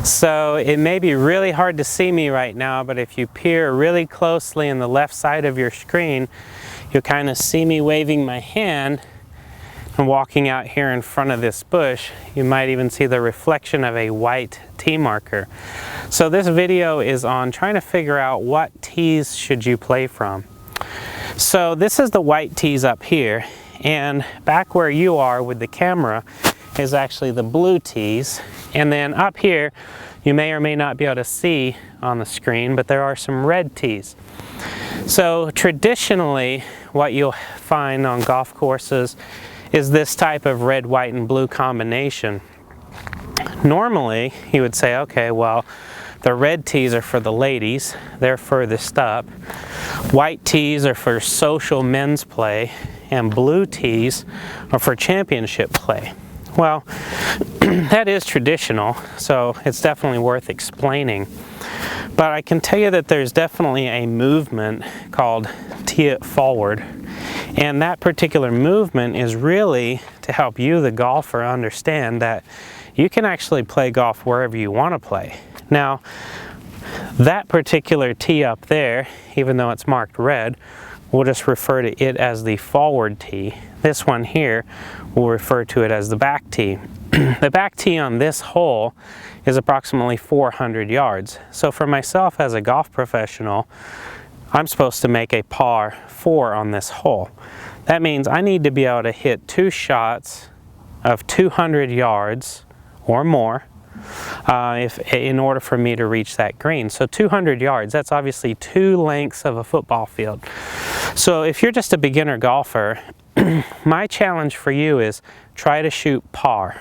So it may be really hard to see me right now, but if you peer really closely in the left side of your screen, you'll kind of see me waving my hand and walking out here in front of this bush. You might even see the reflection of a white tee marker. So this video is on trying to figure out what tees should you play from. So this is the white tees up here, and back where you are with the camera is actually the blue tees. And then up here, you may or may not be able to see on the screen, but there are some red tees. So traditionally, what you'll find on golf courses is this type of red, white, and blue combination. Normally, you would say, okay, well, the red tees are for the ladies, they're furthest up. White tees are for social men's play, and blue tees are for championship play. Well, that is traditional, so it's definitely worth explaining. But I can tell you that there's definitely a movement called Tee It Forward. And that particular movement is really to help you, the golfer, understand that you can actually play golf wherever you want to play. Now, that particular tee up there, even though it's marked red, we'll just refer to it as the forward tee. This one here, we'll refer to it as the back tee. The back tee on this hole is approximately 400 yards. So for myself as a golf professional, I'm supposed to make a par 4 on this hole. That means I need to be able to hit 2 shots of 200 yards or more in order for me to reach that green. So 200 yards, that's obviously 2 lengths of a football field. So if you're just a beginner golfer, my challenge for you is try to shoot par.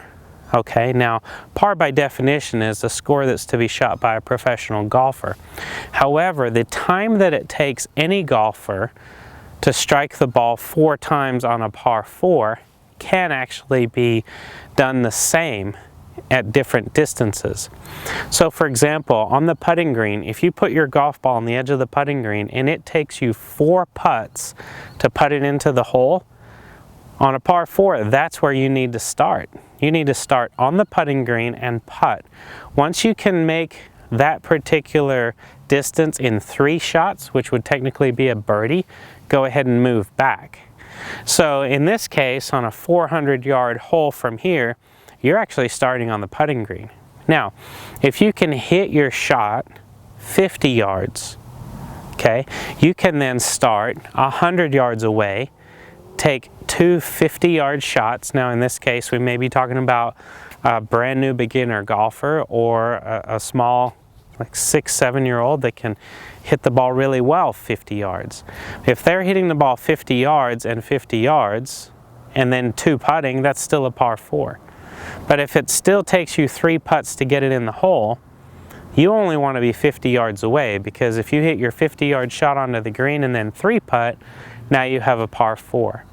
Okay, now par by definition is the score that's to be shot by a professional golfer. However, the time that it takes any golfer to strike the ball 4 times on a par 4 can actually be done the same at different distances. So for example, on the putting green, if you put your golf ball on the edge of the putting green and it takes you 4 putts to put it into the hole, on a par 4, that's where you need to start. You need to start on the putting green and putt. Once you can make that particular distance in 3 shots, which would technically be a birdie, go ahead and move back. So in this case, on a 400-yard hole from here, you're actually starting on the putting green. Now, if you can hit your shot 50 yards, okay, you can then start 100 yards away, take 2 50-yard shots. Now in this case, we may be talking about a brand new beginner golfer or a small, like 6-7-year-old that can hit the ball really well 50 yards. If they're hitting the ball 50 yards and 50 yards and then 2 putting, that's still a par 4. But if it still takes you 3 putts to get it in the hole, you only want to be 50 yards away, because if you hit your 50-yard shot onto the green and then 3 putt, now you have a par 4.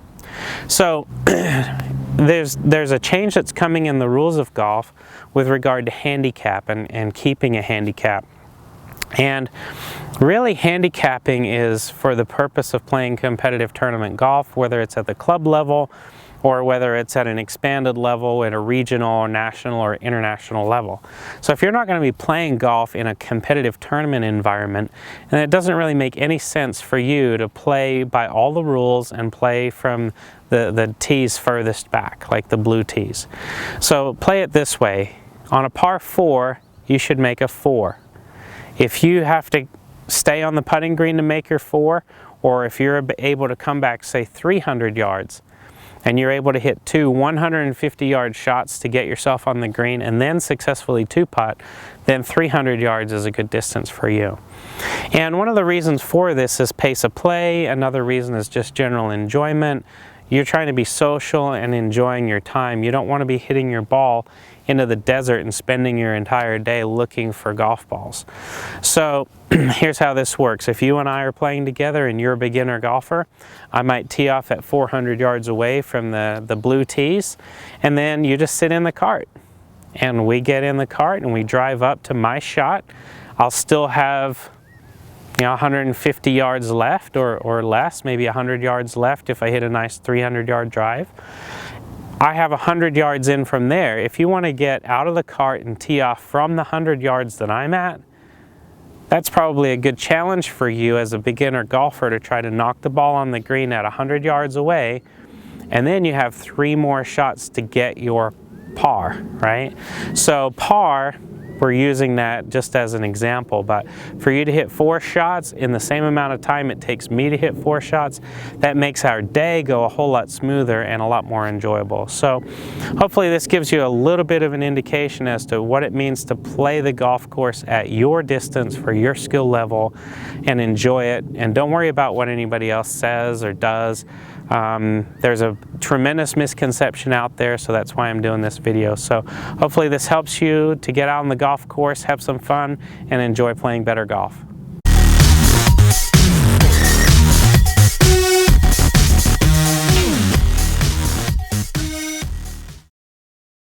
So there's a change that's coming in the rules of golf with regard to handicap and keeping a handicap. And really, handicapping is for the purpose of playing competitive tournament golf, whether it's at the club level or whether it's at an expanded level at a regional or national or international level. So if you're not going to be playing golf in a competitive tournament environment, then it doesn't really make any sense for you to play by all the rules and play from the tees furthest back, like the blue tees. So play it this way. On a par 4, you should make a 4. If you have to stay on the putting green to make your 4, or if you're able to come back, say 300 yards, and you're able to hit 2 150-yard shots to get yourself on the green and then successfully 2-putt, then 300 yards is a good distance for you. And one of the reasons for this is pace of play. Another reason is just general enjoyment. You're trying to be social and enjoying your time. You don't want to be hitting your ball into the desert and spending your entire day looking for golf balls. So here's how this works. If you and I are playing together and you're a beginner golfer, I might tee off at 400 yards away from the blue tees, and then you just sit in the cart. And we get in the cart and we drive up to my shot. I'll still have 150 yards left or less, maybe 100 yards left if I hit a nice 300-yard drive. I have 100 yards in from there. If you want to get out of the cart and tee off from the 100 yards that I'm at, that's probably a good challenge for you as a beginner golfer to try to knock the ball on the green at 100 yards away, and then you have 3 more shots to get your par, right? So par, we're using that just as an example, but for you to hit 4 shots in the same amount of time it takes me to hit 4 shots, that makes our day go a whole lot smoother and a lot more enjoyable. So hopefully this gives you a little bit of an indication as to what it means to play the golf course at your distance for your skill level and enjoy it. And don't worry about what anybody else says or does. There's a tremendous misconception out there, so that's why I'm doing this video. So hopefully this helps you to get out on the golf course, have some fun, and enjoy playing better golf.